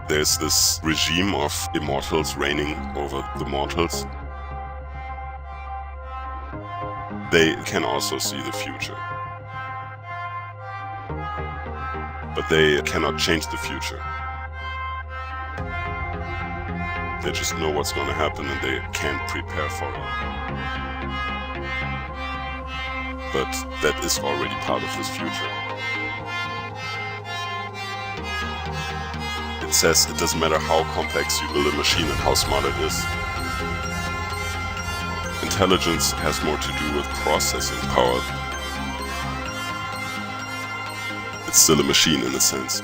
There's this regime of immortals reigning over the mortals. They can also see the future. But they cannot change the future. They just know what's going to happen and they can't prepare for it. But that is already part of this future. It says it doesn't matter how complex you build a machine and how smart it is. Intelligence has more to do with processing power. It's still a machine in a sense.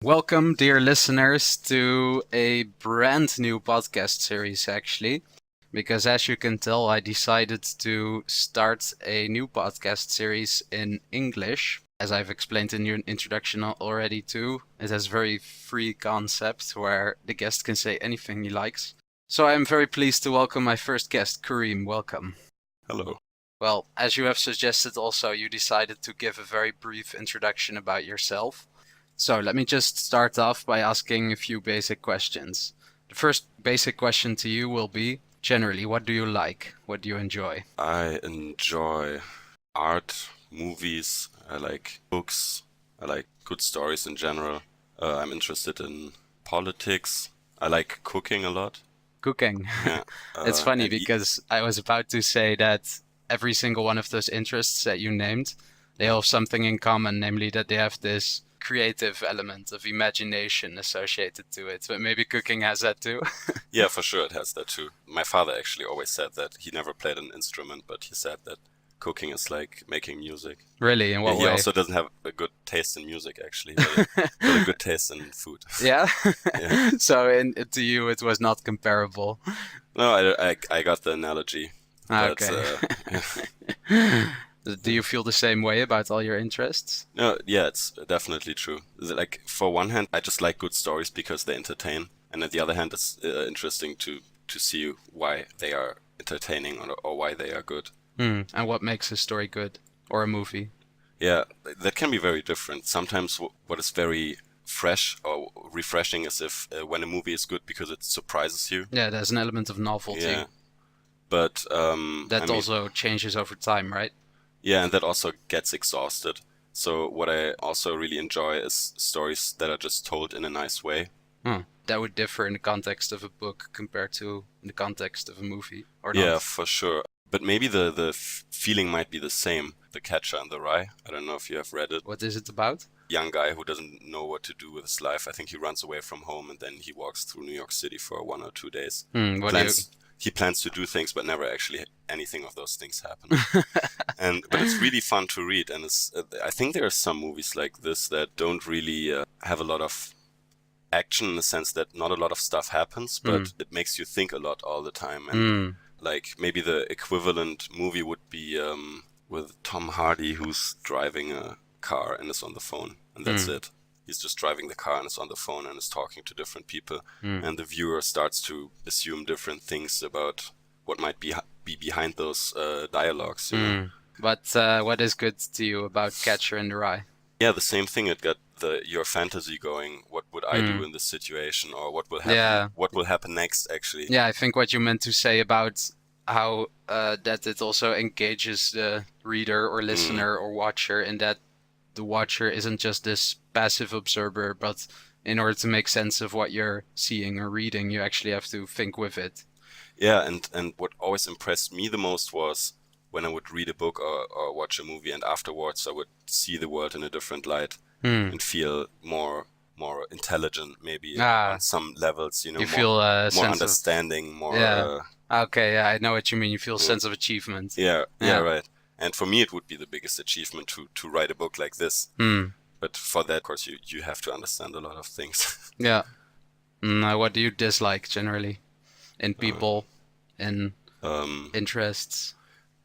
Welcome, dear listeners, to a brand new podcast series, actually. Because as you can tell, I decided to start a new podcast series in English. As I've explained in your introduction already too, it has a very free concept where the guest can say anything he likes. So I'm very pleased to welcome my first guest, Karim. Welcome. Hello. Well, as you have suggested also, you decided to give a very brief introduction about yourself. So let me just start off by asking a few basic questions. The first basic question to you will be, generally, what do you like? What do you enjoy? I enjoy art, movies, I like books, I like good stories in general. I'm interested in politics. I like cooking a lot. Cooking. Yeah. It's funny and because I was about to say that every single one of those interests that you named, they all have something in common, namely that they have this creative element of imagination associated to it. But maybe cooking has that too. Yeah, for sure it has that too. My father actually always said that he never played an instrument, but he said that cooking is like making music. Really? In what He way? also doesn't have a good taste in music, actually, but a good taste in food. Yeah? Yeah. So to you it was not comparable. No, I got the analogy. But, Okay. Do you feel the same way about all your interests? No, yeah, it's definitely true. Like, for one hand, I just like good stories because they entertain, and on the other hand, it's interesting to see why they are entertaining or why they are good. And what makes a story good? Or a movie? Yeah, that can be very different. Sometimes what is very fresh or refreshing is if when a movie is good because it surprises you. Yeah, there's an element of novelty. Yeah, but That also changes over time, right? yeah, and that also gets exhausted. So what I also really enjoy is stories that are just told in a nice way. That would differ in the context of a book compared to in the context of a movie, or not? Yeah, for sure. But maybe the feeling might be the same. The Catcher in the Rye. I don't know if you have read it. What is it about? Young guy who doesn't know what to do with his life. I think he runs away from home and then he walks through New York City for 1 or 2 days. He plans to do things, but never actually anything of those things happen. But it's really fun to read, and I think there are some movies like this that don't really have a lot of action in the sense that not a lot of stuff happens, but it makes you think a lot all the time. And like maybe the equivalent movie would be with Tom Hardy, who's driving a car and is on the phone, and that's it. He's just driving the car and is on the phone and is talking to different people, and the viewer starts to assume different things about what might be behind those dialogues. You know? But what is good to you about Catcher in the Rye? Yeah, the same thing. It got your fantasy going. What would I do in this situation, or what will happen? Yeah. What will happen next? Actually. Yeah, I think what you meant to say about how that it also engages the reader or listener or watcher, in that the watcher isn't just this passive observer, but in order to make sense of what you're seeing or reading, you actually have to think with it. Yeah, and what always impressed me the most was when I would read a book or watch a movie, and afterwards I would see the world in a different light and feel more intelligent, maybe on some levels. You know, you feel a more sense understanding, more. Yeah. Okay, yeah, I know what you mean. You feel a sense of achievement. Yeah, right. And for me, it would be the biggest achievement to write a book like this. But for that, of course, you have to understand a lot of things. Yeah. What do you dislike generally in people, in interests?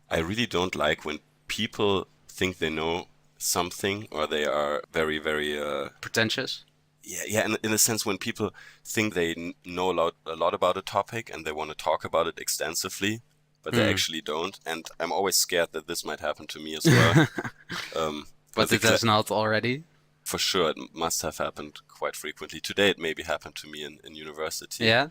I really don't like when people think they know something, or they are very, very pretentious. Yeah. In a sense, when people think they know a lot about a topic and they want to talk about it extensively, but they actually don't. And I'm always scared that this might happen to me as well. But it has not already? For sure, it must have happened quite frequently. Today it maybe happened to me in university. Yeah?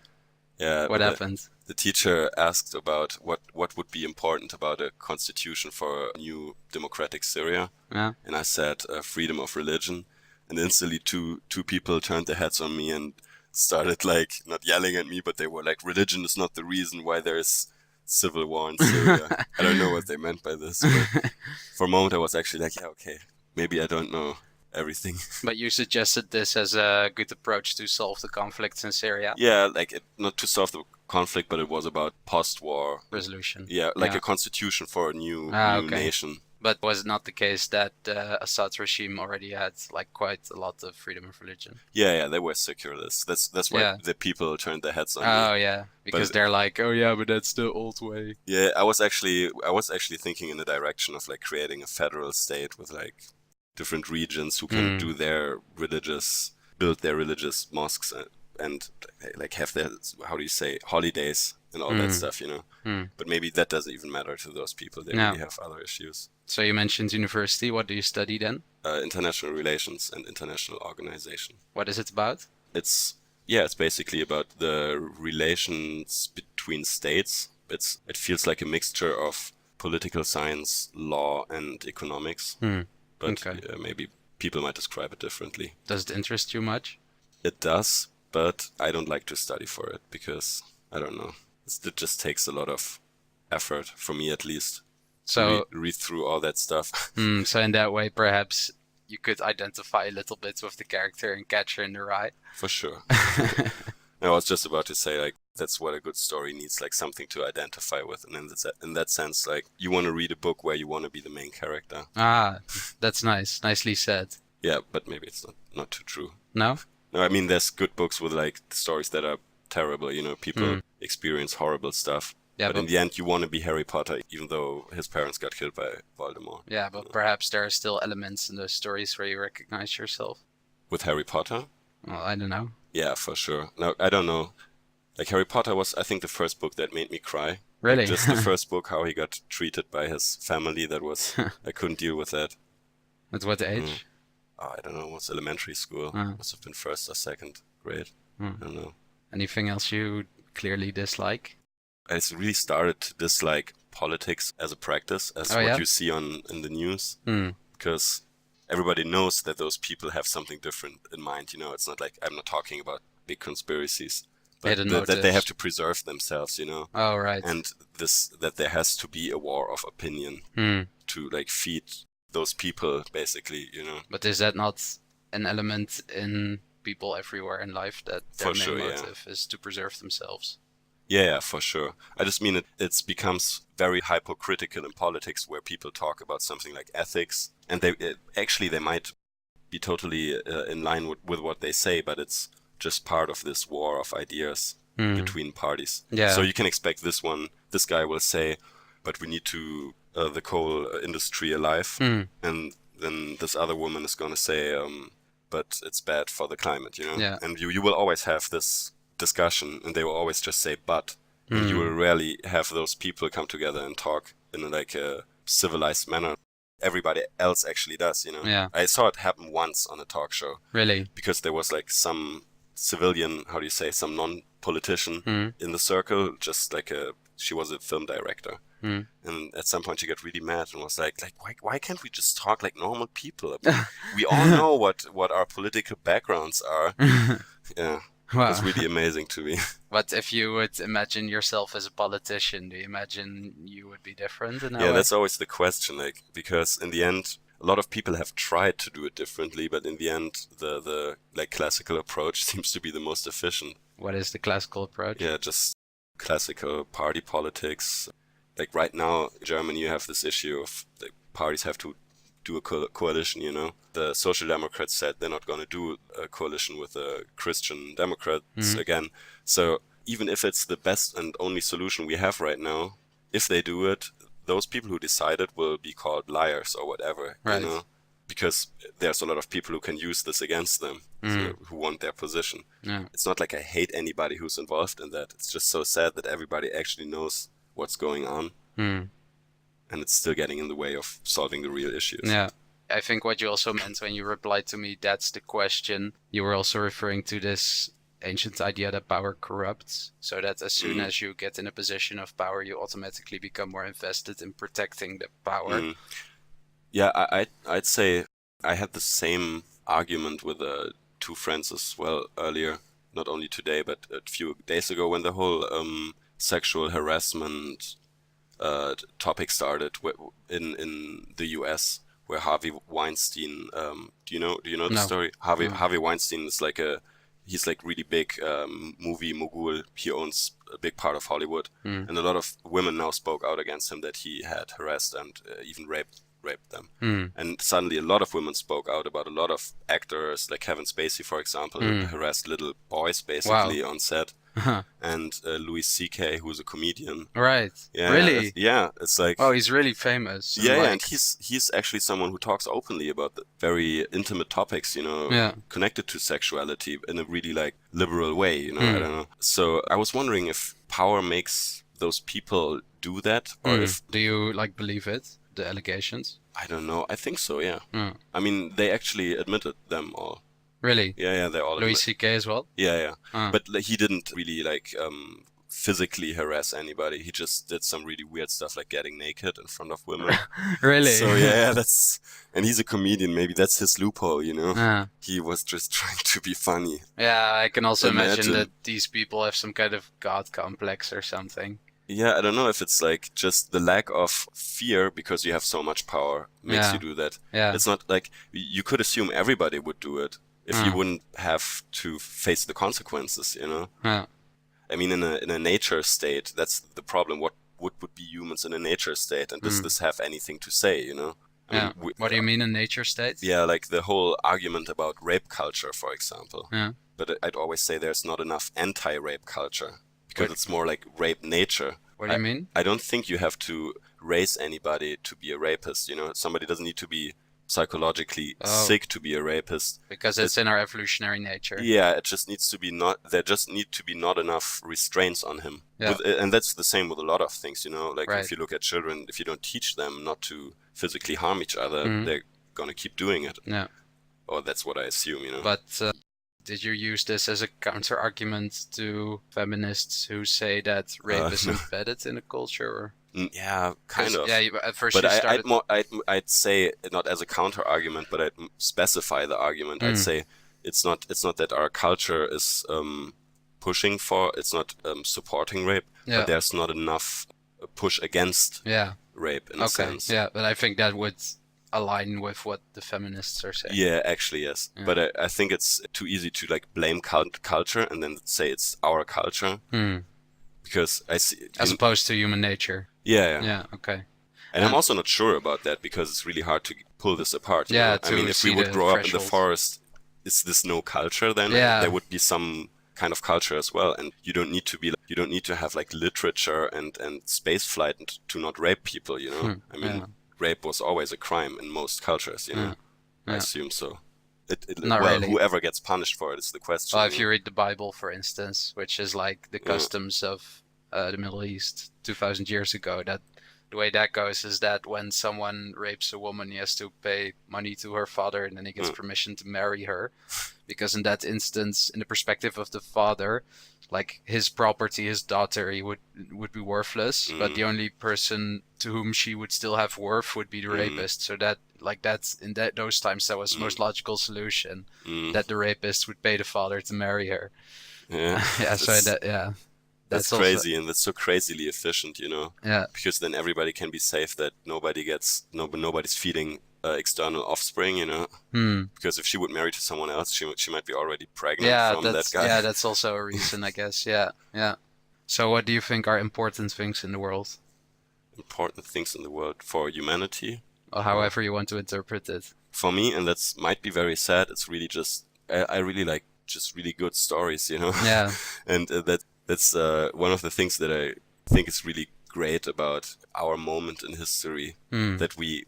Yeah. What happened? The teacher asked about what would be important about a constitution for a new democratic Syria. Yeah. And I said freedom of religion. And instantly two people turned their heads on me and started like not yelling at me, but they were like, religion is not the reason why there's civil war in Syria. I don't know what they meant by this, but for a moment I was actually like, yeah, okay, maybe I don't know everything. But you suggested this as a good approach to solve the conflicts in Syria? Yeah, like not to solve the conflict, but it was about post-war resolution. Yeah, like a constitution for a new nation. But was it not the case that Assad's regime already had like quite a lot of freedom of religion? Yeah, they were secularists. That's why the people turned their heads on me. Oh yeah, because they're like, oh yeah, but that's the old way. Yeah, I was actually thinking in the direction of like creating a federal state with like different regions who can do their build their religious mosques and like have their, how do you say, holidays and all that stuff, you know. But maybe that doesn't even matter to those people. They really have other issues. So you mentioned university. What do you study then? International relations and international organization. What is it about? It's basically about the relations between states. It feels like a mixture of political science, law, and economics. But maybe people might describe it differently. Does it interest you much? It does, but I don't like to study for it because, I don't know, it just takes a lot of effort, for me at least, to read through all that stuff. So in that way, perhaps you could identify a little bit with the character and catch her in the rye. For sure. I was just about to say, like, that's what a good story needs, like something to identify with. And in that sense, like, you want to read a book where you want to be the main character. Ah, that's nice. Nicely said. Yeah, but maybe it's not too true. No? No, I mean, there's good books with, like, stories that are terrible, you know, people experience horrible stuff. Yeah, but in the end, you want to be Harry Potter, even though his parents got killed by Voldemort. Yeah, but perhaps there are still elements in those stories where you recognize yourself. With Harry Potter? Well, I don't know. Yeah, for sure. No, I don't know. Like, Harry Potter was, I think, the first book that made me cry. Really? Like, just the first book, how he got treated by his family, that was... I couldn't deal with that. At what age? Oh, I don't know. It was elementary school. Must have been first or second grade. I don't know. Anything else you clearly dislike? I really started to dislike politics as a practice, as what you see in the news. Because everybody knows that those people have something different in mind. You know, it's not like, I'm not talking about big conspiracies, but that they have to preserve themselves, you know. Oh, right. And that there has to be a war of opinion to like feed those people, basically, you know. But is that not an element in people everywhere in life, that their main motive is to preserve themselves? Yeah, for sure. I just mean it becomes very hypocritical in politics, where people talk about something like ethics, and they might be totally in line with what they say, but it's just part of this war of ideas between parties. Yeah. So you can expect this guy will say, but we need to the coal industry alive, and then this other woman is going to say, but it's bad for the climate, you know. Yeah. And you will always have this discussion, and they will always just say but, and you will rarely have those people come together and talk in like a civilized manner. Everybody else actually does, you know. Yeah. I saw it happen once on a talk show. Really? Because there was like some civilian, how do you say, some non-politician in the circle, just like she was a film director. And at some point she got really mad and was like why can't we just talk like normal people? We all know what our political backgrounds are. Yeah. Wow. It's really amazing to me. But if you would imagine yourself as a politician, do you imagine you would be different in that way? Yeah, that's always the question, like, because in the end, a lot of people have tried to do it differently, but in the end, the like classical approach seems to be the most efficient. What is the classical approach? Yeah, just classical party politics. Like right now, in Germany, you have this issue of the parties have to do a coalition, you know. The Social Democrats said they're not going to do a coalition with the Christian Democrats again. So even if it's the best and only solution we have right now, if they do it, those people who decide it will be called liars or whatever, you know, because there's a lot of people who can use this against them, who want their position. Yeah. It's not like I hate anybody who's involved in that. It's just so sad that everybody actually knows what's going on. And it's still getting in the way of solving the real issues. Yeah. I think what you also meant when you replied to me, that's the question. You were also referring to this ancient idea that power corrupts, so that as soon as you get in a position of power, you automatically become more invested in protecting the power. Yeah, I'd say I had the same argument with two friends as well earlier, not only today, but a few days ago, when the whole sexual harassment topic started in the US, where Harvey Weinstein, do you know the story? Harvey Weinstein is he's like really big movie mogul. He owns a big part of Hollywood, and a lot of women now spoke out against him that he had harassed and even raped them. And suddenly a lot of women spoke out about a lot of actors, like Kevin Spacey, for example, who harassed little boys basically on set. And Louis C.K., who's a comedian. Right. Yeah, really? It's like... Oh, he's really famous. Yeah, and he's actually someone who talks openly about the very intimate topics, connected to sexuality in a really like liberal way, I don't know. So I was wondering if power makes those people do that, or if... Do you believe it? The allegations? I don't know. I think so, yeah. I mean, they actually admitted them all. Really? Yeah, they all. Louis C.K. as well? Yeah. But he didn't really physically harass anybody. He just did some really weird stuff, like getting naked in front of women. Really? So yeah, and he's a comedian. Maybe that's his loophole, He was just trying to be funny. Yeah, I can also imagine that these people have some kind of god complex or something. Yeah, I don't know if it's like just the lack of fear because you have so much power makes you do that. Yeah. It's not like you could assume everybody would do it if you wouldn't have to face the consequences, Yeah. I mean, in a nature state, that's the problem. What would be humans in a nature state, and does this have anything to say, I mean, what do you mean in nature state? Yeah, like the whole argument about rape culture, for example. Yeah. But I'd always say there's not enough anti-rape culture, because it's more like rape nature. What do you mean? I don't think you have to raise anybody to be a rapist, Somebody doesn't need to be psychologically sick to be a rapist. Because it's in our evolutionary nature. Yeah, it just needs to be there just need to be not enough restraints on him. Yeah. And that's the same with a lot of things, Like Right. if you look at children, if you don't teach them not to physically harm each other, they're gonna keep doing it. Yeah. Or that's what I assume, But did you use this as a counter-argument to feminists who say that rape is embedded in a culture? Or? Yeah, kind of. Yeah, at first but you started... I'd say not as a counter-argument, but I'd specify the argument. I'd say it's not that our culture is pushing for, it's not supporting rape, but there's not enough push against rape in a sense. Yeah, but I think that would align with what the feminists are saying. Yeah, actually, yes. Yeah. But I think it's too easy to blame culture and then say it's our culture. Because I see... As opposed to human nature. Yeah. Yeah, okay. And I'm also not sure about that because it's really hard to pull this apart. Yeah, I mean, if we would grow up in the forest, is this no culture then? Yeah. There would be some kind of culture as well, and you don't need to have literature and space flight to not rape people. I mean, rape was always a crime in most cultures. I assume so. Not really. Whoever gets punished for it is the question. Well, if you read the Bible, for instance, which is like the customs of the Middle East 2,000 years ago, that the way that goes is that when someone rapes a woman, he has to pay money to her father, and then he gets permission to marry her, because in that instance, in the perspective of the father, like his property, his daughter, he would be worthless, but the only person to whom she would still have worth would be the rapist. So that, those times, that was the most logical solution, that the rapist would pay the father to marry her. Yeah. That's also crazy, and that's so crazily efficient, Yeah. Because then everybody can be safe that nobody's feeding external offspring, Because if she would marry to someone else, she might be already pregnant from that guy. Yeah, that's also a reason, I guess. Yeah. So what do you think are important things in the world? Important things in the world for humanity? Or however you want to interpret it. For me, and that might be very sad, it's really just, I really like just really good stories, Yeah. And that's one of the things that I think is really great about our moment in history, that we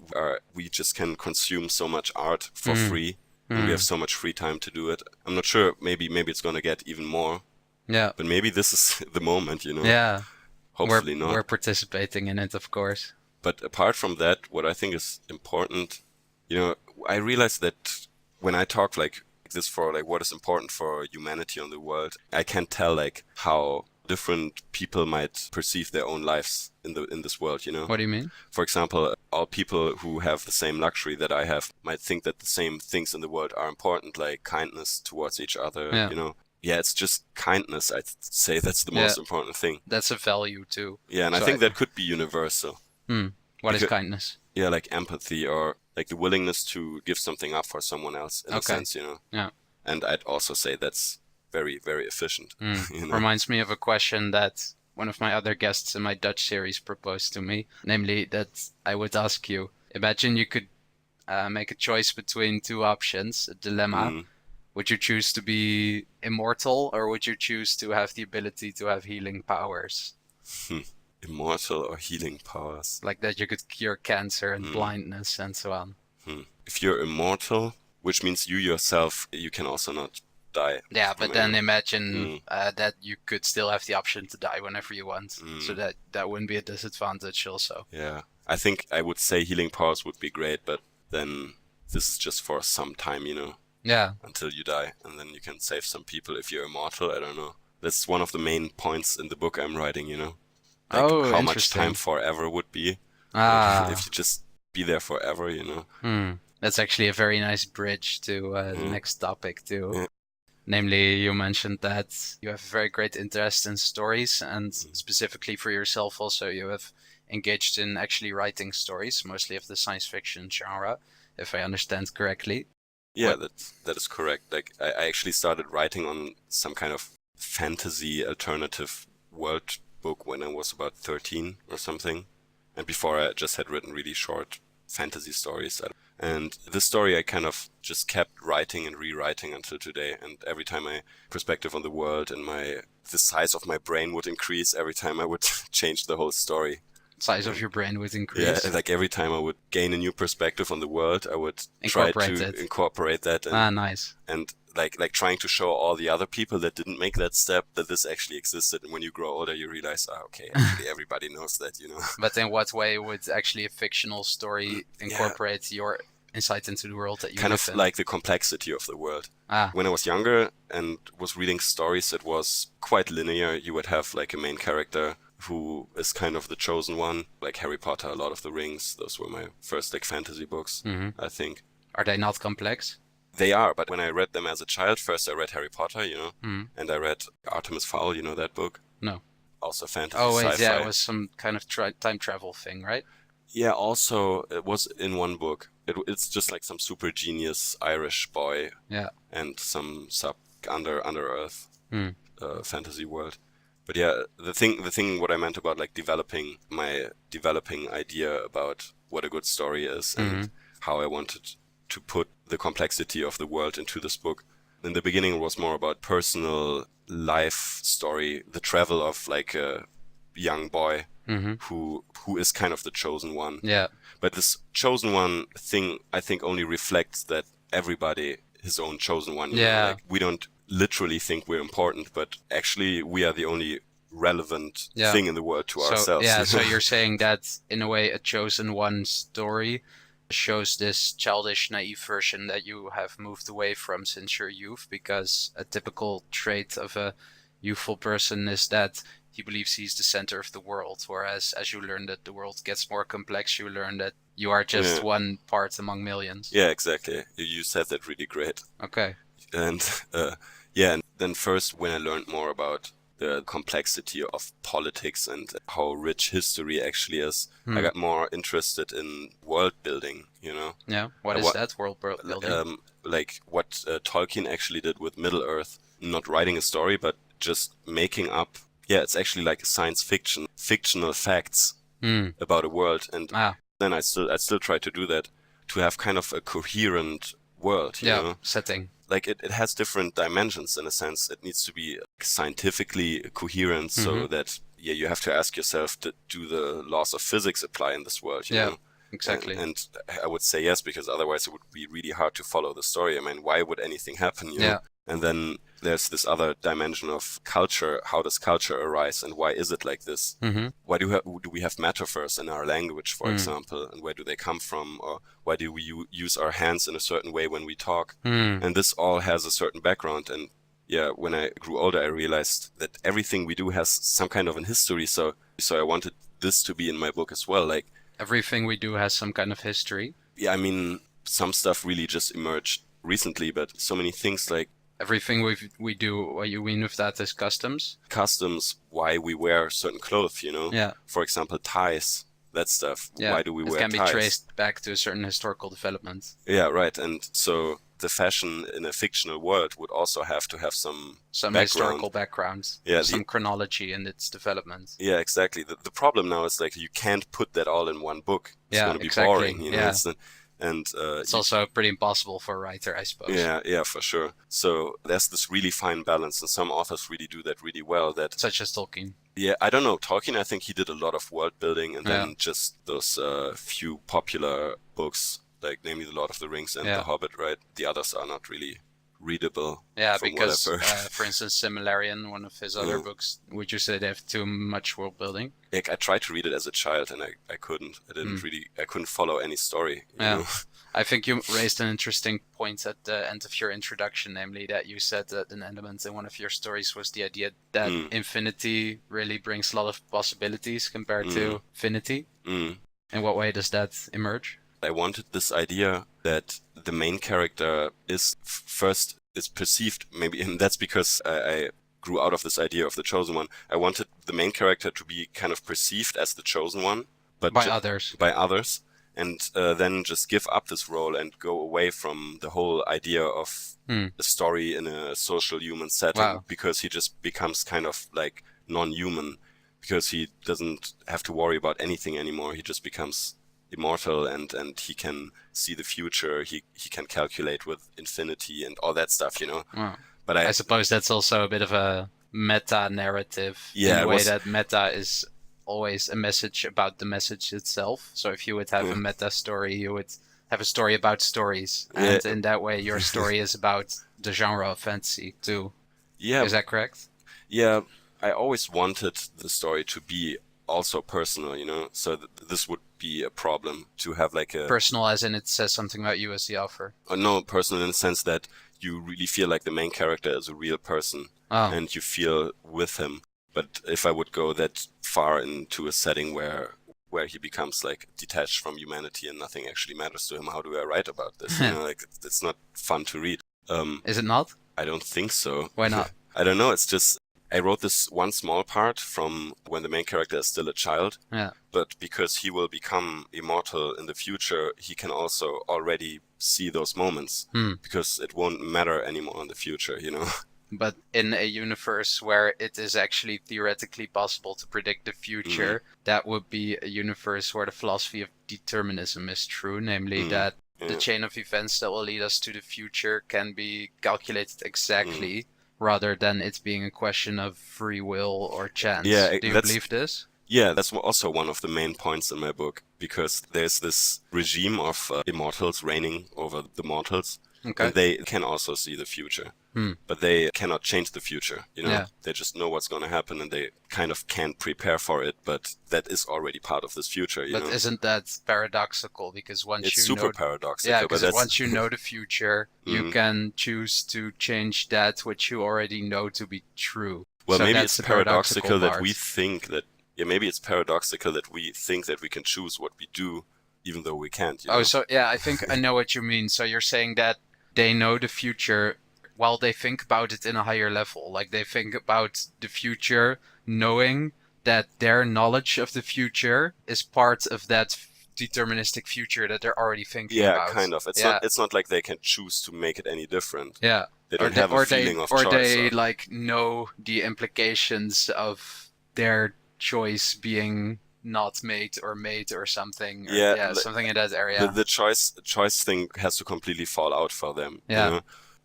just can consume so much art for free, and we have so much free time to do it. I'm not sure, maybe it's gonna get even more. Yeah. But maybe this is the moment, Yeah. Hopefully not. We're participating in it, of course. But apart from that, what I think is important, I realize that when I talk like this for like what is important for humanity on the world, I can tell like how different people might perceive their own lives in this world, What do you mean? For example, all people who have the same luxury that I have might think that the same things in the world are important, like kindness towards each other, Yeah, it's just kindness. I'd say that's the most important thing. That's a value too. Yeah, and so I think that could be universal. What is kindness? Yeah, like empathy or like the willingness to give something up for someone else in a sense, Yeah. And I'd also say that's very, very efficient. Reminds me of a question that one of my other guests in my Dutch series proposed to me, namely that I would ask you, imagine you could make a choice between two options, a dilemma. Would you choose to be immortal or would you choose to have the ability to have healing powers? Immortal or healing powers? Like that you could cure cancer and blindness and so on. If you're immortal, which means you yourself, you can also not die. Yeah, but then imagine that you could still have the option to die whenever you want. So that wouldn't be a disadvantage also. Yeah, I think I would say healing powers would be great, but then this is just for some time, Yeah. Until you die, and then you can save some people if you're immortal. I don't know. That's one of the main points in the book I'm writing, Like how much time forever would be. If you just be there forever, That's actually a very nice bridge to the next topic too. Yeah. Namely, you mentioned that you have a very great interest in stories, and specifically for yourself also, you have engaged in actually writing stories, mostly of the science fiction genre, if I understand correctly. Yeah, that is correct. Like I actually started writing on some kind of fantasy alternative world book when I was about 13 or something. And before I just had written really short fantasy stories. And this story I kind of just kept writing and rewriting until today. And every time my perspective on the world and the size of my brain would increase every time I would change the whole story. Size of your brain would increase. Yeah, like every time I would gain a new perspective on the world, I would try to incorporate that. And, nice. And like trying to show all the other people that didn't make that step that this actually existed. And when you grow older, you realize, okay, actually everybody knows that, But in what way would actually a fictional story incorporate your insight into the world that you kind live of in? Like the complexity of the world. When I was younger and was reading stories, it was quite linear. You would have like a main character who is kind of the chosen one, like Harry Potter, a lot of the Rings. Those were my first like fantasy books, I think. Are they not complex? They are, but when I read them as a child, first I read Harry Potter, and I read Artemis Fowl, that book? No. Also fantasy, Oh wait, sci-fi. yeah, it was some kind of time travel thing, right? Yeah, also it was in one book. It's just like some super genius Irish boy, and some under Earth fantasy world. But yeah, the thing what I meant about like developing idea about what a good story is and how I wanted to put the complexity of the world into this book. In the beginning, it was more about personal life story, the travel of like a young boy who is kind of the chosen one. Yeah. But this chosen one thing, I think, only reflects that everybody his own chosen one. Like, we don't literally think we're important, but actually we are the only relevant thing in the world to ourselves. Yeah, so you're saying that in a way a chosen one story shows this childish, naive version that you have moved away from since your youth, because a typical trait of a youthful person is that he believes he's the center of the world, whereas as you learn that the world gets more complex, you learn that you are just one part among millions. Yeah, exactly. You said that really great. Okay. And and then first when I learned more about the complexity of politics and how rich history actually is, I got more interested in world building, Yeah, what is that, world building? Like what Tolkien actually did with Middle-earth, not writing a story, but just making up, it's actually like science fiction, fictional facts about a world. And then I still try to do that, to have kind of a coherent world, you know? Setting. Like it has different dimensions in a sense. It needs to be scientifically coherent so that you have to ask yourself, do the laws of physics apply in this world? You know? Exactly. And I would say yes, because otherwise it would be really hard to follow the story. I mean, why would anything happen? You know? And then there's this other dimension of culture. How does culture arise, and why is it like this? Why do we have metaphors in our language, for example, and where do they come from? Or why do we use our hands in a certain way when we talk? And this all has a certain background. And yeah, when I grew older, I realized that everything we do has some kind of an history. So I wanted this to be in my book as well. Like, everything we do has some kind of history. Yeah, I mean, some stuff really just emerged recently, but so many things like everything we do, what you mean with that is customs? Customs, why we wear certain clothes, you know? Yeah. For example, ties, that stuff. Yeah. Why do we wear ties? It can be traced back to a certain historical development. Yeah, right. And so the fashion in a fictional world would also have to have some historical background, some chronology in its development. Yeah, exactly. The problem now is like you can't put that all in one book. It's going to be boring, you know. Yeah. It's also pretty impossible for a writer, I suppose. Yeah, for sure. So there's this really fine balance, and some authors really do that really well. Such as Tolkien. Yeah, I don't know. Tolkien, I think he did a lot of world building, and then just those few popular books, like namely The Lord of the Rings and The Hobbit, right? The others are not really readable. Yeah, because, for instance, Silmarillion, one of his other books, would you say they have too much world building? Like, I tried to read it as a child, and I couldn't. I couldn't follow any story. You know? I think you raised an interesting point at the end of your introduction, namely that you said that an element in one of your stories was the idea that infinity really brings a lot of possibilities compared to finity. In what way does that emerge? I wanted this idea that the main character is first perceived, maybe, and that's because I grew out of this idea of the chosen one. I wanted the main character to be kind of perceived as the chosen one, but by others, and then just give up this role and go away from the whole idea of a story in a social human setting, because he just becomes kind of like non-human, because he doesn't have to worry about anything anymore. He just becomes immortal, and he can see the future. He can calculate with infinity and all that stuff, you know. But I suppose that's also a bit of a meta narrative, in the way that meta is always a message about the message itself. So if you would have a meta story, you would have a story about stories, and in that way your story is about the genre of fantasy too. Yeah, is that correct? Yeah, I always wanted the story to be also personal, you know, so this would be a problem to have like a... Personal as in it says something about you as the author? No, personal in the sense that you really feel like the main character is a real person, and you feel with him. But if I would go that far into a setting where he becomes like detached from humanity and nothing actually matters to him, how do I write about this? You know, like it's not fun to read. Is it not? I don't think so. Why not? I don't know. It's just... I wrote this one small part from when the main character is still a child, but because he will become immortal in the future, he can also already see those moments, because it won't matter anymore in the future, you know. But in a universe where it is actually theoretically possible to predict the future, that would be a universe where the philosophy of determinism is true, namely that the chain of events that will lead us to the future can be calculated exactly, rather than it being a question of free will or chance. Yeah, do you believe this? Yeah, that's also one of the main points in my book, because there's this regime of immortals reigning over the mortals, and they can also see the future, but they cannot change the future, you know? They just know what's going to happen, and they kind of can't prepare for it, but that is already part of this future, you know? But isn't that paradoxical? Because it's super paradoxical. Yeah, because once you know the future, you can choose to change that which you already know to be true. Well, so maybe it's paradoxical that we think that... Yeah, maybe it's paradoxical that we think that we can choose what we do, even though we can't. You know? So yeah, I think I know what you mean. So you're saying that they know the future while they think about it in a higher level. Like they think about the future knowing that their knowledge of the future is part of that deterministic future that they're already thinking about. Yeah, kind of. It's not like they can choose to make it any different. Yeah. They don't have a feeling of choice. Or they like know the implications of their choice being not made or something. Or, something in that area. The choice thing has to completely fall out for them. Yeah. You know?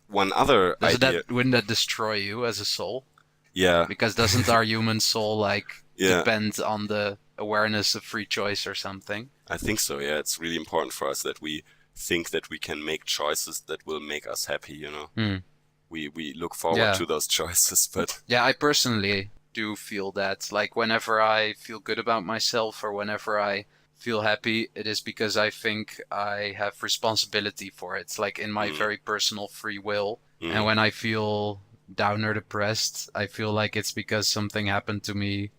One other idea... Wouldn't that destroy you as a soul? Yeah. Because doesn't our human soul depend on the awareness of free choice or something? I think so, yeah. It's really important for us that we think that we can make choices that will make us happy, you know? we look forward to those choices. But yeah, I personally do feel that, like, whenever I feel good about myself or whenever I feel happy, it is because I think I have responsibility for it, like in my very personal free will. And when I feel down or depressed, I feel like it's because something happened to me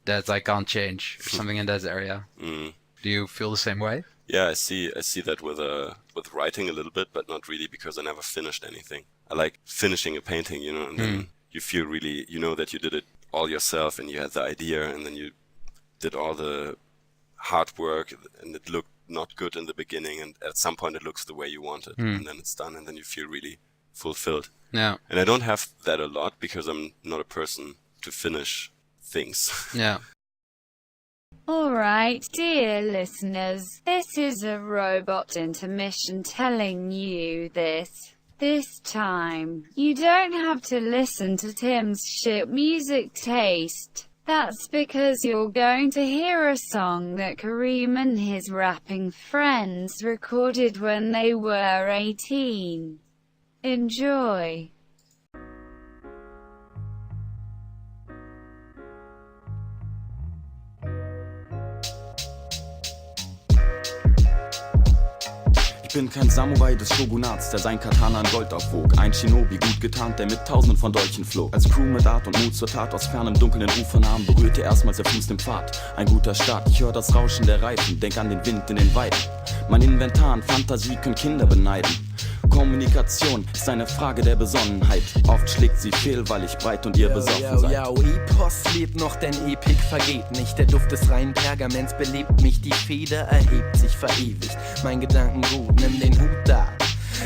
that I can't change, or something in that area. Do you feel the same way? Yeah, I see that with writing a little bit, but not really, because I never finished anything. I like finishing a painting, you know, and then you feel really, you know, that you did it all yourself, and you had the idea, and then you did all the hard work, and it looked not good in the beginning, and at some point it looks the way you want it, and then it's done, and then you feel really fulfilled. Yeah. And I don't have that a lot because I'm not a person to finish things. Yeah. Alright, dear listeners, this is a robot intermission telling you this. This time, you don't have to listen to Tim's shit music taste. That's because you're going to hear a song that Karim and his rapping friends recorded when they were 18. Enjoy. Ich bin kein Samurai des Shogunats, der sein Katana in Gold aufwog. Ein Shinobi, gut getarnt, der mit Tausenden von Dolchen flog. Als Crew mit Art und Mut zur Tat aus fernem Dunkel den Ruf vernahm, berührte erstmals der Fuß den Pfad. Ein guter Start, ich hör das Rauschen der Reifen, denk an den Wind in den Weiden. Mein Inventar und Fantasie können Kinder beneiden. Kommunikation ist eine Frage der Besonnenheit. Oft schlägt sie fehl, weil ich breit und ihr besoffen seid. EPOS lebt noch, denn Epik vergeht nicht. Der Duft des reinen Pergaments belebt mich. Die Feder erhebt sich verewigt. Mein Gedankengut, nimm den Hut da.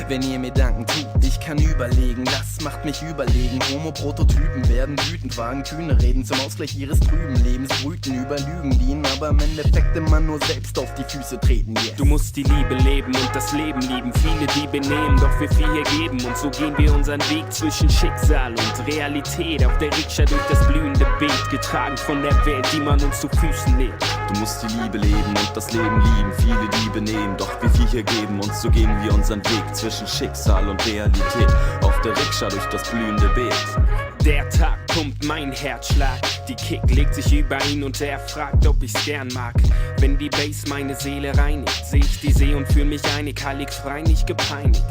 Wenn ihr mir danken tut, ich kann überlegen, das macht mich überlegen. Homo-Prototypen werden wütend, wagen kühne Reden zum Ausgleich ihres trüben Lebens, brüten über Lügen, die ihnen aber im Endeffekt immer nur selbst auf die Füße treten. Yes. Du musst die Liebe leben und das Leben lieben. Viele Diebe nehmen, doch wir viel hier geben. Und so gehen wir unseren Weg zwischen Schicksal und Realität. Auf der Rikscha durch das blühende Beet, getragen von der Welt, die man uns zu Füßen legt. Du musst die Liebe leben und das Leben lieben. Viele Diebe nehmen, doch wir viel hier geben. Und so gehen wir unseren Weg zwischen Schicksal und Realität. Auf der Rikscha durch das blühende Beet. Der Tag pumpt mein Herzschlag. Die Kick legt sich über ihn und er fragt, ob ich's gern mag. Wenn die Bass meine Seele reinigt, seh ich die See und fühl mich einig, heilig frei, nicht gepeinigt.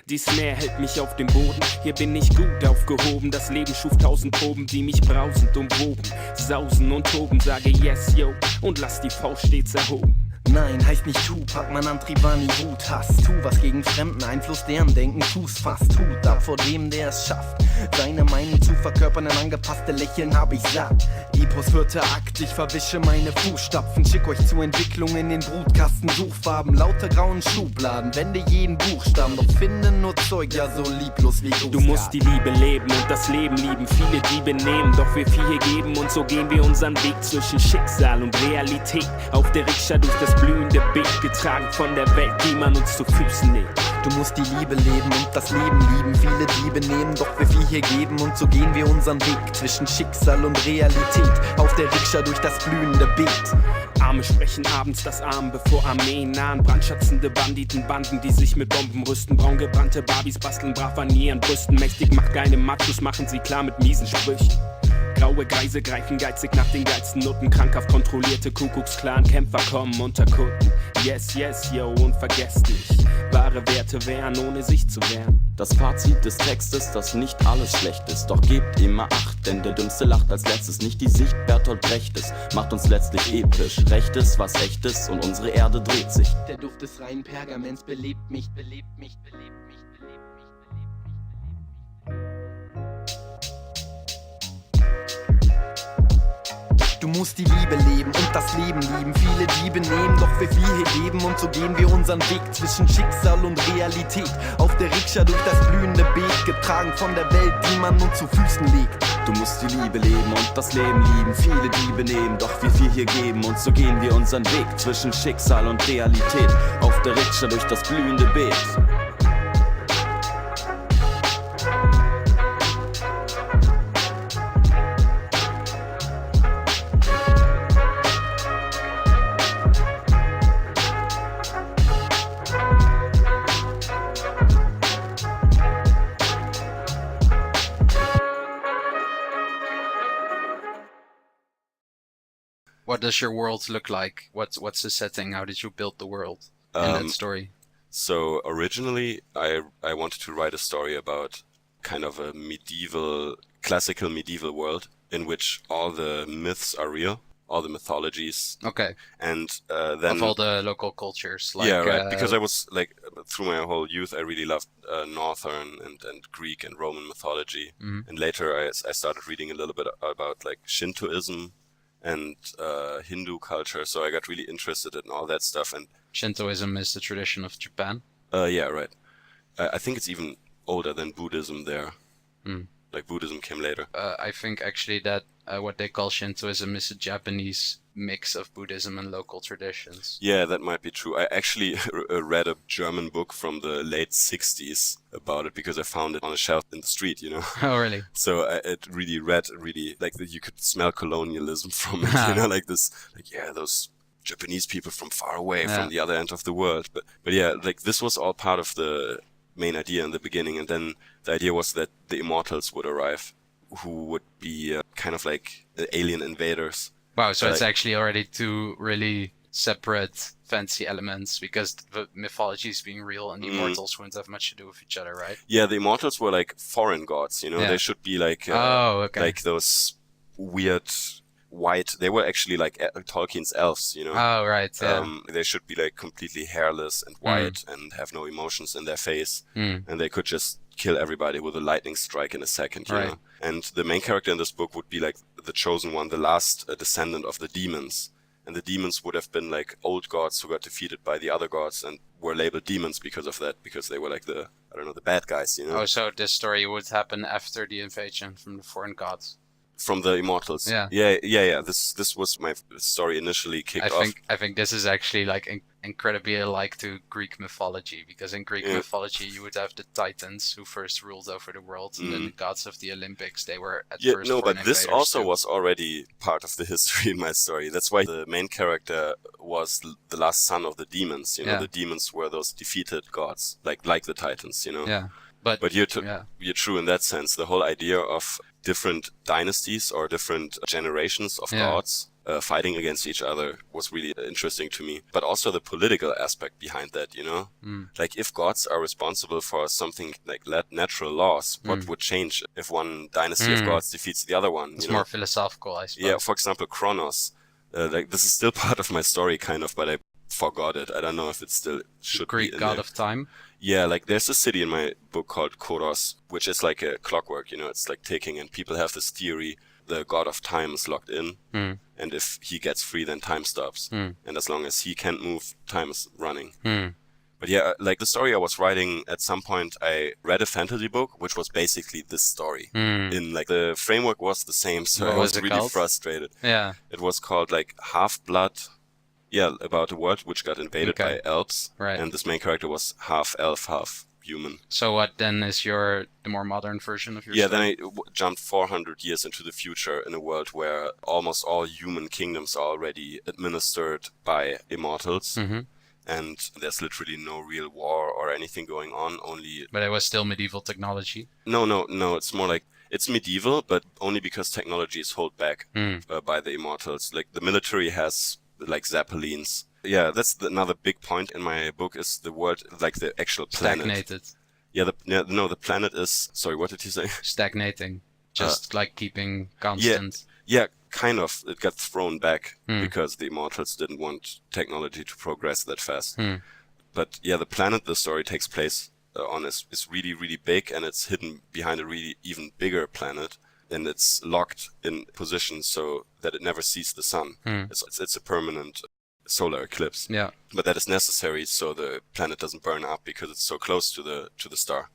Die Snare hält mich auf dem Boden, hier bin ich gut aufgehoben. Das Leben schuf 1000 Proben, die mich brausend umwoben. Sausen und toben, sage yes, yo, und lass die Faust stets erhoben. Nein, heißt nicht tu, pack mein Antrieb an die Wut, Hass. Tu was gegen fremden Einfluss, deren Denken Fuß fasst. Hut ab vor dem, der es schafft, seine Meinung zu verkörpern, ein angepasste Lächeln hab ich satt. EPOS 4. Akt, ich verwische meine Fußstapfen, schick euch zur Entwicklung in den Brutkasten. Suchfarben, lauter grauen Schubladen, wende jeden Buchstaben, doch finde nur Zeug, ja so lieblos wie Grußkarten. Du musst die Liebe leben und das Leben lieben. Viele Diebe nehmen, doch wir viel hier geben. Und so gehen wir unseren Weg zwischen Schicksal und Realität. Auf der Rikscha durch das blühende Beet, getragen von der Welt, die man uns zu Füßen legt. Du musst die Liebe leben und das Leben lieben. Viele Diebe nehmen, doch wir viel hier geben. Und so gehen wir unseren Weg zwischen Schicksal und Realität. Auf der Rikscha durch das blühende Beet. Arme sprechen abends das Arm, bevor Armeen nahen. Brandschatzende Banditenbanden, die sich mit Bomben rüsten. Braungebrannte Barbies basteln brav an ihren Brüsten. Mächtig macht keine Machos, machen sie klar mit miesen Sprüchen. Graue Greise greifen geizig nach den geilsten Nutten. Krankhaft kontrollierte Kuckucksklan-Kämpfer kommen unter Kutten. Yes, yes, yo, unvergesslich. Wahre Werte wären, ohne sich zu wehren. Das Fazit des Textes, dass nicht alles schlecht ist, doch gebt immer Acht, denn der Dümmste lacht als letztes. Nicht die Sicht Bertolt Brechtes macht uns letztlich episch. Rechtes, was echtes und unsere Erde dreht sich. Der Duft des reinen Pergaments belebt mich, belebt mich, belebt mich, belebt mich. Du musst die Liebe leben und das Leben lieben. Viele Diebe nehmen, doch wir viel hier geben. Und so gehen wir unseren Weg zwischen Schicksal und Realität. Auf der Rikscha durch das blühende Beet, getragen von der Welt, die man uns zu Füßen legt. Du musst die Liebe leben und das Leben lieben. Viele Diebe nehmen, doch wir viel hier geben. Und so gehen wir unseren Weg zwischen Schicksal und Realität. Auf der Rikscha durch das blühende Beet. what does your world look like? What's the setting? How did you build the world in that story? So originally, I wanted to write a story about kind of a classical medieval world in which all the myths are real, all the mythologies. Okay. And then of all the local cultures. Like, yeah, right. Because I was like, through my whole youth, I really loved Northern and Greek and Roman mythology. And later I started reading a little bit about like Shintoism and Hindu culture. So I got really interested in all that stuff. And Shintoism is the tradition of Japan. Yeah, right. I think it's even older than Buddhism there. Like Buddhism came later. I think actually that what they call Shintoism is a Japanese mix of Buddhism and local traditions. Yeah, that might be true. I actually read a German book from the late 60s about it because I found it on a shelf in the street, you know. Oh, really? So it really like you could smell colonialism from it, you know, like this, like, yeah, those Japanese people from far away, from the other end of the world. But yeah, like this was all part of the main idea in the beginning, and then the idea was that the immortals would arrive, who would be kind of like alien invaders. Wow, so it's actually already two really separate fantasy elements, because the mythology is being real and the immortals wouldn't have much to do with each other, right? Yeah, the immortals were like foreign gods, you know. They should be like like those weird white. They were actually like Tolkien's elves, you know. Oh, right. Yeah. They should be like completely hairless and white and have no emotions in their face, and they could just kill everybody with a lightning strike in a second, you know. And the main character in this book would be like the chosen one, the last descendant of the demons. And the demons would have been like old gods who got defeated by the other gods and were labeled demons because of that, because they were like the bad guys, you know. Oh, so this story would happen after the invasion from the foreign gods. From the immortals. Yeah. This was my story initially kicked off. I think this is actually like incredibly alike to Greek mythology, because in Greek mythology you would have the Titans who first ruled over the world, and then the gods of the Olympics, they were at first no, but this also too. was already part of the history in my story. That's why the main character was the last son of the demons. You know, the demons were those defeated gods, like the Titans. You know. Yeah. But you're true in that sense. The whole idea of different dynasties or different generations of gods fighting against each other was really interesting to me. But also the political aspect behind that, you know? Like if gods are responsible for something like natural laws, what would change if one dynasty of gods defeats the other one? It's more philosophical, I suppose. Yeah, for example, Kronos. Like this is still part of my story, kind of, but I forgot it. I don't know if it still should be Greek in god there. of time. Yeah, like there's a city in my book called Koros, which is like a clockwork, you know, it's like ticking, and people have this theory, the god of time is locked in, and if he gets free, then time stops. And as long as he can't move, time is running. But yeah, like the story I was writing, at some point I read a fantasy book, which was basically this story. In like the framework was the same, so What I was really called? frustrated. Yeah. It was called like Half-Blood. Yeah, about a world which got invaded by elves. Right. And this main character was half elf, half human. So what then is the more modern version of your Yeah, story? then I jumped 400 years into the future in a world where almost all human kingdoms are already administered by immortals. And there's literally no real war or anything going on, only... But it was still medieval technology. No, it's more like... It's medieval, but only because technology is held back by the immortals. Like the military has... like Zeppelins. Yeah, that's another big point in my book, is the world, like the actual planet. Stagnated. Yeah, the planet is... Sorry, what did you say? Stagnating. Just like keeping constant. Yeah, kind of. It got thrown back because the immortals didn't want technology to progress that fast. But yeah, the planet the story takes place on is really, really big, and it's hidden behind a really even bigger planet. And it's locked in position so that it never sees the sun. It's a permanent solar eclipse. Yeah. But that is necessary so the planet doesn't burn up, because it's so close to the star.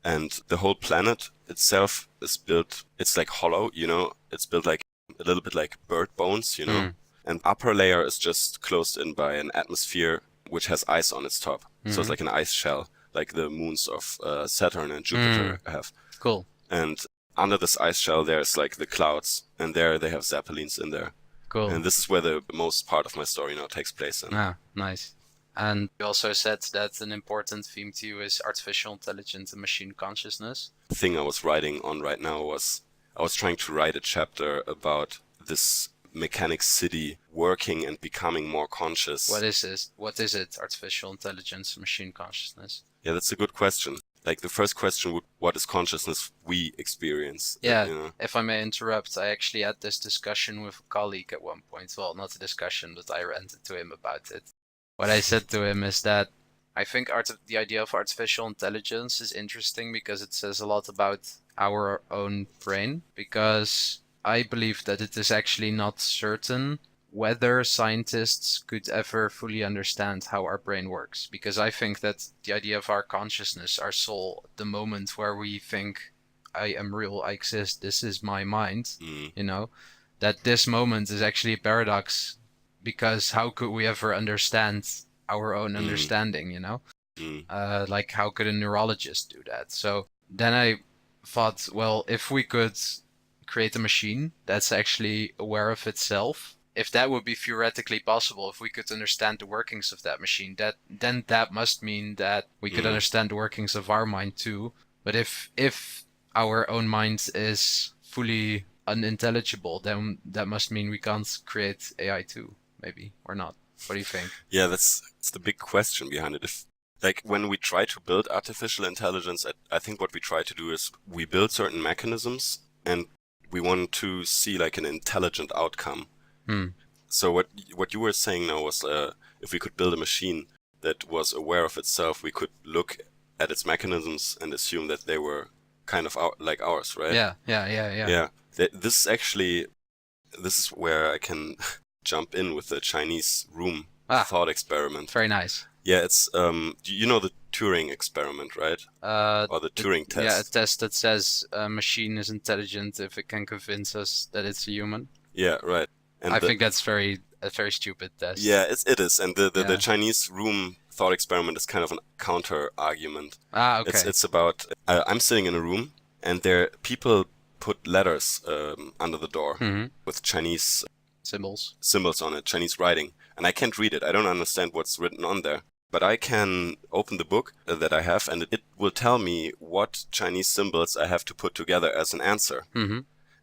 And the whole planet itself is built, it's like hollow, you know, it's built like a little bit like bird bones, you know. And upper layer is just closed in by an atmosphere which has ice on its top. So it's like an ice shell, like the moons of Saturn and Jupiter have. Cool. And under this ice shell, there's like the clouds, and there they have Zeppelins in there. Cool. And this is where the most part of my story now takes place in. Ah, nice. And you also said that an important theme to you is artificial intelligence and machine consciousness. The thing I was writing on right now was, I was trying to write a chapter about this mechanic city working and becoming more conscious. What is this? What is it? Artificial intelligence, machine consciousness? Yeah, that's a good question. Like the first question would, what is consciousness we experience? Yeah, You know? if I may interrupt, I actually had this discussion with a colleague at one point. Well, not a discussion, but I ranted to him about it. What I said to him is that I think the idea of artificial intelligence is interesting because it says a lot about our own brain, because I believe that it is actually not certain whether scientists could ever fully understand how our brain works. Because I think that the idea of our consciousness, our soul, the moment where we think, I am real, I exist, this is my mind, you know, that this moment is actually a paradox, because how could we ever understand our own understanding, you know? Like, how could a neurologist do that? So then I thought, well, if we could create a machine that's actually aware of itself, if that would be theoretically possible, if we could understand the workings of that machine, then that must mean that we could understand the workings of our mind too. But if our own mind is fully unintelligible, then that must mean we can't create AI too, maybe, or not. What do you think? Yeah, it's the big question behind it. If, like, when we try to build artificial intelligence, I think what we try to do is we build certain mechanisms and we want to see like an intelligent outcome. So what you were saying now was if we could build a machine that was aware of itself, we could look at its mechanisms and assume that they were kind of like ours, right? Yeah. This is where I can jump in with the Chinese room thought experiment. Very nice. Yeah, it's you know the Turing experiment, right? Or the Turing test. Yeah, a test that says a machine is intelligent if it can convince us that it's a human. Yeah, right. And I think that's a very stupid test. Yeah, it is. And the Chinese room thought experiment is kind of a counter argument. Okay. It's about I'm sitting in a room and people put letters under the door with Chinese symbols on it, Chinese writing, and I can't read it. I don't understand what's written on there. But I can open the book that I have, and it will tell me what Chinese symbols I have to put together as an answer.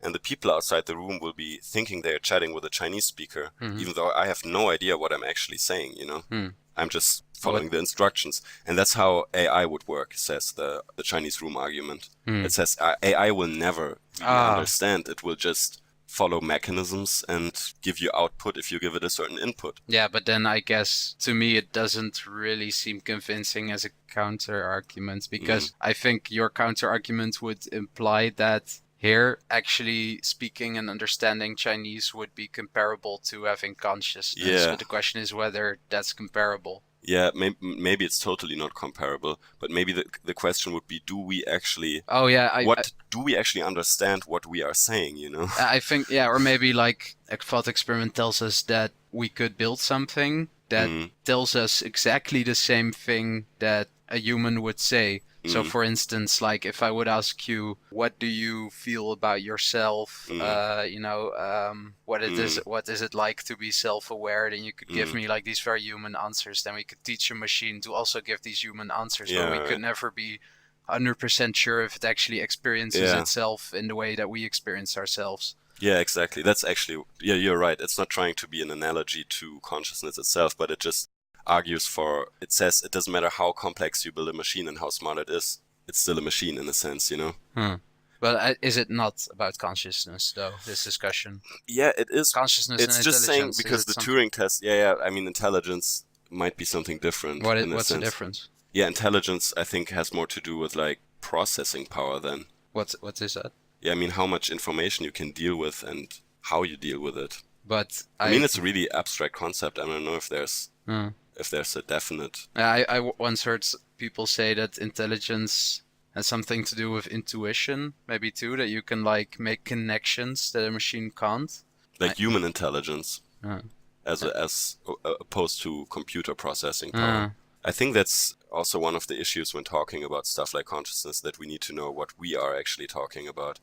And the people outside the room will be thinking they're chatting with a Chinese speaker, even though I have no idea what I'm actually saying, you know? I'm just following the instructions. And that's how AI would work, says the Chinese room argument. It says AI will never really understand. It will just follow mechanisms and give you output if you give it a certain input. Yeah, but then I guess to me it doesn't really seem convincing as a counter argument, because I think your counter argument would imply that here actually speaking and understanding Chinese would be comparable to having consciousness. Yeah. But the question is whether that's comparable. Yeah, maybe it's totally not comparable, but maybe the question would be, do we actually do we actually understand what we are saying, you know? I think, yeah, or maybe like a thought experiment tells us that we could build something that tells us exactly the same thing that a human would say. So for instance, like if I would ask you, what do you feel about yourself? You know, what is it like to be self-aware? Then you could give me like these very human answers. Then we could teach a machine to also give these human answers, but we could never be 100% sure if it actually experiences itself in the way that we experience ourselves. Yeah, exactly. That's actually, yeah, you're right. It's not trying to be an analogy to consciousness itself, but it just argues it says it doesn't matter how complex you build a machine and how smart it is, it's still a machine in a sense, you know? But is it not about consciousness, though, this discussion? Yeah, it is. Consciousness it's and just saying, because the Turing test, I mean, intelligence might be something different. What's the difference? Yeah, intelligence, I think, has more to do with, like, processing power then. What is that? Yeah, I mean, how much information you can deal with and how you deal with it. But I mean, it's a really abstract concept. I don't know if there's a definite... I once heard people say that intelligence has something to do with intuition, maybe too, that you can like make connections that a machine can't. Like human intelligence, as opposed to computer processing power. I think that's also one of the issues when talking about stuff like consciousness, that we need to know what we are actually talking about.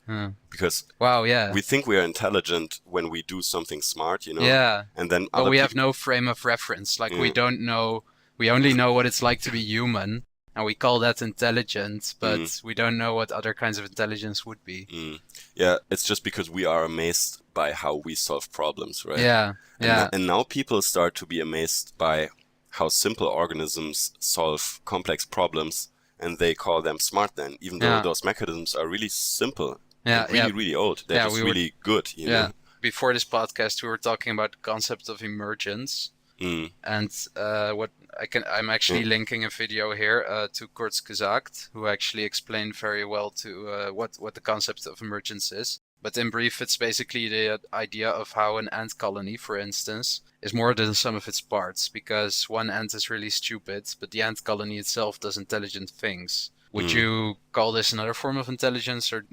Because we think we are intelligent when we do something smart, you know? Yeah. And then we have no frame of reference. Like we don't know, we only know what it's like to be human, and we call that intelligence, but we don't know what other kinds of intelligence would be. Yeah, it's just because we are amazed by how we solve problems, right? Yeah, yeah. And now people start to be amazed by how simple organisms solve complex problems, and they call them smart then, even though those mechanisms are really simple, and really old. They're just really good, you know? Before this podcast, we were talking about the concept of emergence. And I'm actually linking a video here to Kurz gesagt, who actually explained very well to what the concept of emergence is. But in brief, it's basically the idea of how an ant colony, for instance, is more than the sum of its parts, because one ant is really stupid, but the ant colony itself does intelligent things. Would you call this another form of intelligence, or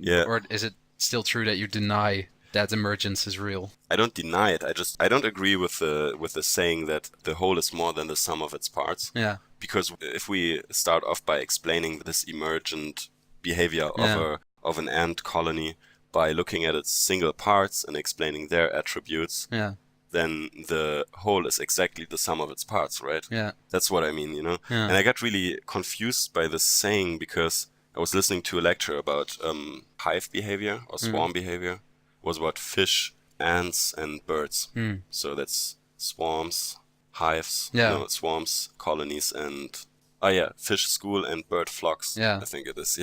is it still true that you deny that emergence is real? I don't deny it. I don't agree with the saying that the whole is more than the sum of its parts. Yeah. Because if we start off by explaining this emergent behavior of an ant colony by looking at its single parts and explaining their attributes, then the whole is exactly the sum of its parts, right? Yeah. That's what I mean, you know? Yeah. And I got really confused by this saying because I was listening to a lecture about hive behavior or swarm behavior. It was about fish, ants, and birds. So that's swarms, hives, swarms, colonies, and fish school and bird flocks. I think it is.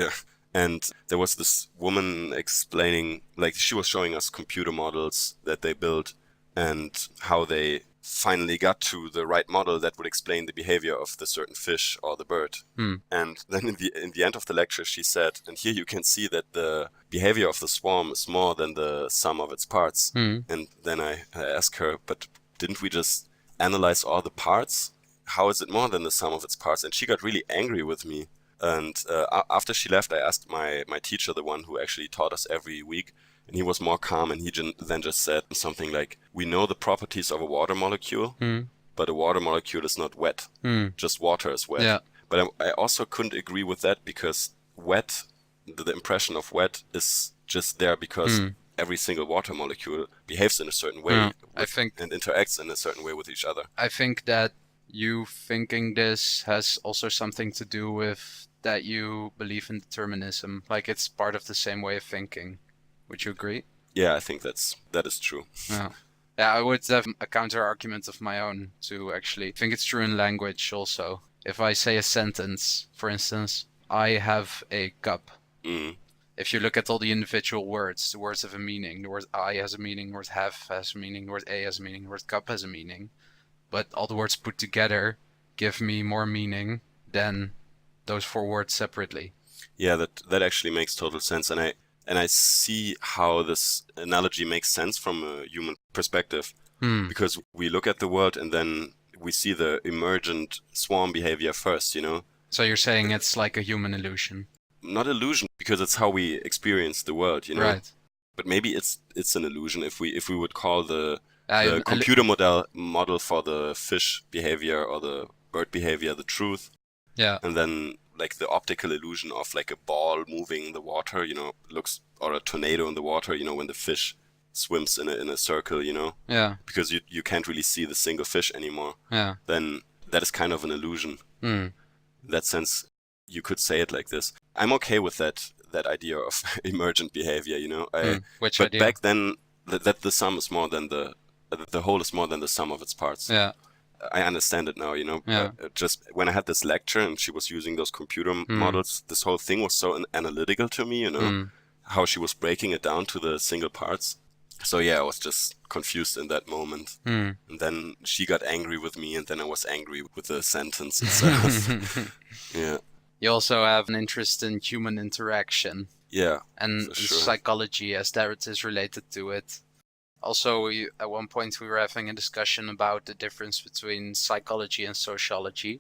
And there was this woman explaining, like, she was showing us computer models that they built and how they finally got to the right model that would explain the behavior of the certain fish or the bird. And then in the end of the lecture, she said, and here you can see that the behavior of the swarm is more than the sum of its parts. And then I asked her, but didn't we just analyze all the parts? How is it more than the sum of its parts? And she got really angry with me. And after she left, I asked my teacher, the one who actually taught us every week, and he was more calm, and he then just said something like, we know the properties of a water molecule, but a water molecule is not wet. Just water is wet. Yeah. But I also couldn't agree with that because wet, the impression of wet is just there because every single water molecule behaves in a certain way and interacts in a certain way with each other. I think that you thinking this has also something to do with that you believe in determinism, like it's part of the same way of thinking. Would you agree? Yeah, I think that is true. Yeah, I would have a counter argument of my own to actually think it's true in language also. If I say a sentence, for instance, I have a cup. If you look at all the individual words, the words have a meaning. The word I has a meaning, the word have has a meaning, the word a has a meaning, the word cup has a meaning. But all the words put together give me more meaning than those four words separately. Yeah, that actually makes total sense, and I see how this analogy makes sense from a human perspective, because we look at the world and then we see the emergent swarm behavior first, you know. So you're saying it's like a human illusion? Not illusion, because it's how we experience the world, you know. Right. But maybe it's an illusion if we would call the computer model for the fish behavior or the bird behavior the truth. Yeah. And then like the optical illusion of like a ball moving in the water, you know, or a tornado in the water, you know, when the fish swims in a circle, you know. Yeah. Because you can't really see the single fish anymore. Yeah. Then that is kind of an illusion. In that sense, you could say it like this. I'm okay with that idea of emergent behavior, you know. Which but idea? Back then, that the sum is more than the whole is more than the sum of its parts. Yeah. I understand it now, you know. Yeah. Just when I had this lecture and she was using those computer models, this whole thing was so analytical to me, you know, how she was breaking it down to the single parts. So yeah, I was just confused in that moment. And then she got angry with me, and then I was angry with the sentence itself. Yeah. You also have an interest in human interaction. Yeah. And sure. Psychology, as that is related to it. Also, at one point we were having a discussion about the difference between psychology and sociology,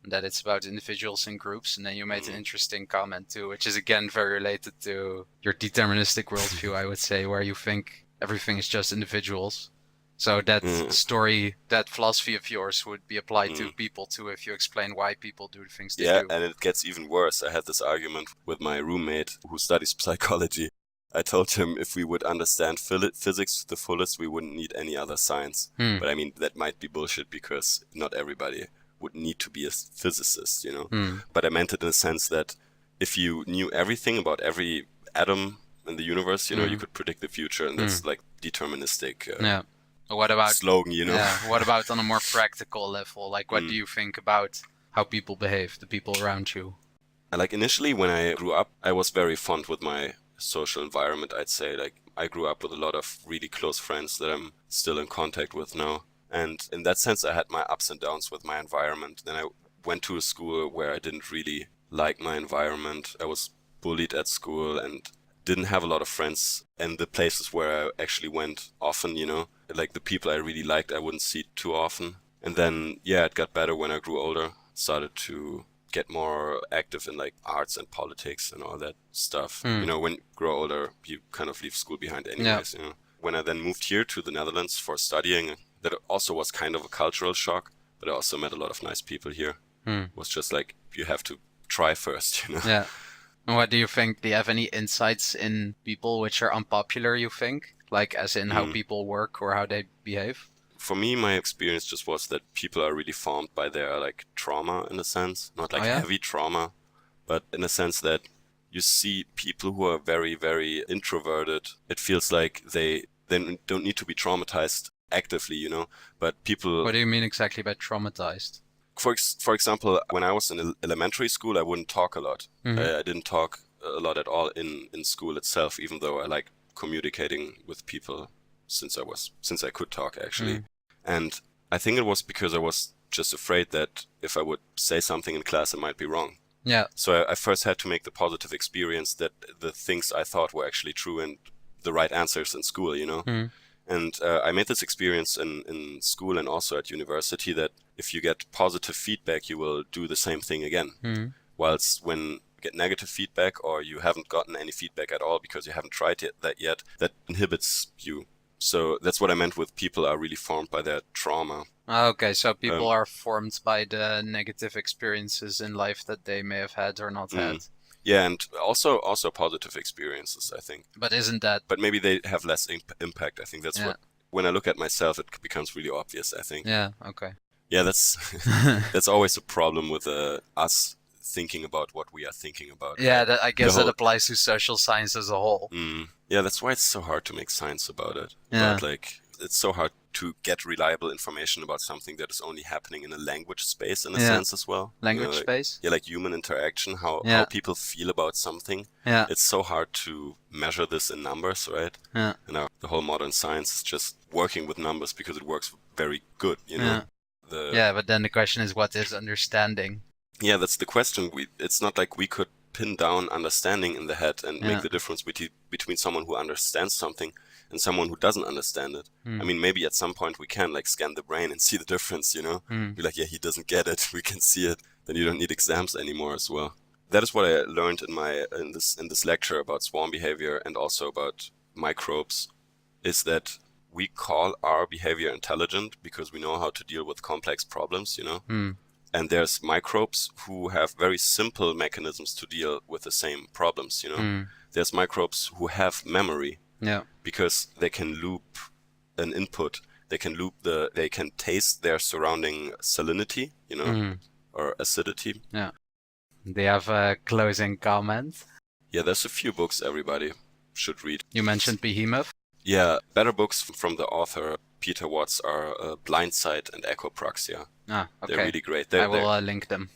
that it's about individuals and groups, and then you made an interesting comment too, which is again very related to your deterministic worldview, I would say, where you think everything is just individuals. So that story, that philosophy of yours would be applied to people too, if you explain why people do the things they do. Yeah, and it gets even worse. I had this argument with my roommate who studies psychology. I told him if we would understand physics to the fullest, we wouldn't need any other science. But I mean, that might be bullshit because not everybody would need to be a physicist, you know. But I meant it in the sense that if you knew everything about every atom in the universe, you know, you could predict the future, and that's like deterministic What about slogan, you know. What about on a more practical level? Like, what do you think about how people behave, the people around you? Like initially when I grew up, I was very fond with my social environment, I'd say. Like I grew up with a lot of really close friends that I'm still in contact with now. And in that sense, I had my ups and downs with my environment. Then I went to a school where I didn't really like my environment. I was bullied at school and didn't have a lot of friends. And the places where I actually went often, you know, like the people I really liked, I wouldn't see too often. And then, yeah, it got better when I grew older. Started to get more active in like arts and politics and all that stuff. You know, when you grow older, you kind of leave school behind anyways, you know. When I then moved here to the Netherlands for studying, that also was kind of a cultural shock, but I also met a lot of nice people here. It was just like, you have to try first, you know. Yeah. And what do you think? Do you have any insights in people which are unpopular, you think? Like as in how people work or how they behave? For me, my experience just was that people are really formed by their like trauma in a sense, not like heavy trauma, but in a sense that you see people who are very, very introverted. It feels like they don't need to be traumatized actively, you know, but people... What do you mean exactly by traumatized? For example, when I was in elementary school, I wouldn't talk a lot. I didn't talk a lot at all in school itself, even though I like communicating with people since I could talk actually. And I think it was because I was just afraid that if I would say something in class, it might be wrong. Yeah. So I first had to make the positive experience that the things I thought were actually true and the right answers in school, you know. And I made this experience in school and also at university that if you get positive feedback, you will do the same thing again. Whilst when you get negative feedback or you haven't gotten any feedback at all because you haven't tried that yet, that inhibits you. So that's what I meant with people are really formed by their trauma. Okay, so people are formed by the negative experiences in life that they may have had or not had. Yeah, and also positive experiences, I think. But isn't that... But maybe they have less impact. I think that's what... When I look at myself, it becomes really obvious, I think. Yeah, okay. Yeah, that's that's always a problem with us thinking about what we are thinking about. Yeah, that, I guess that applies to social science as a whole. Yeah, that's why it's so hard to make science about it. Yeah. But like, it's so hard to get reliable information about something that is only happening in a language space in a sense as well. Language space? Yeah, like human interaction, how people feel about something. Yeah. It's so hard to measure this in numbers, right? Yeah. You know, the whole modern science is just working with numbers because it works very good, you know? Yeah, but then the question is, what is understanding? Yeah, that's the question. It's not like we could pin down understanding in the head and make the difference between someone who understands something and someone who doesn't understand it. I mean, maybe at some point we can like scan the brain and see the difference, you know? Be like, yeah, he doesn't get it. We can see it. Then you don't need exams anymore as well. That is what I learned in this lecture about swarm behavior and also about microbes, is that we call our behavior intelligent because we know how to deal with complex problems, you know? And there's microbes who have very simple mechanisms to deal with the same problems, you know? There's microbes who have memory because they can loop an input. They can taste their surrounding salinity, you know, or acidity. Yeah. They have a closing comment. Yeah, there's a few books everybody should read. You mentioned Behemoth. Yeah, better books from the author Peter Watts are Blindsight and Echopraxia. Ah, okay. They're really great. I will link them.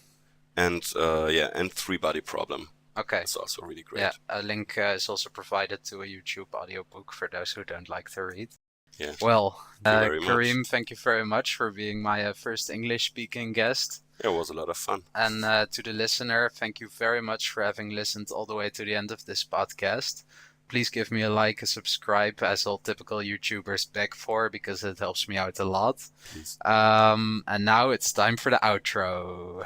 And and Three Body Problem. Okay. It's also really great. Yeah, a link is also provided to a YouTube audiobook for those who don't like to read. Yeah. Well, Thank you very Karim, much. thank you very much for being my first English-speaking guest. Yeah, it was a lot of fun. And to the listener, thank you very much for having listened all the way to the end of this podcast. Please give me a like, a subscribe, as all typical YouTubers beg for, because it helps me out a lot. Please. And now it's time for the outro.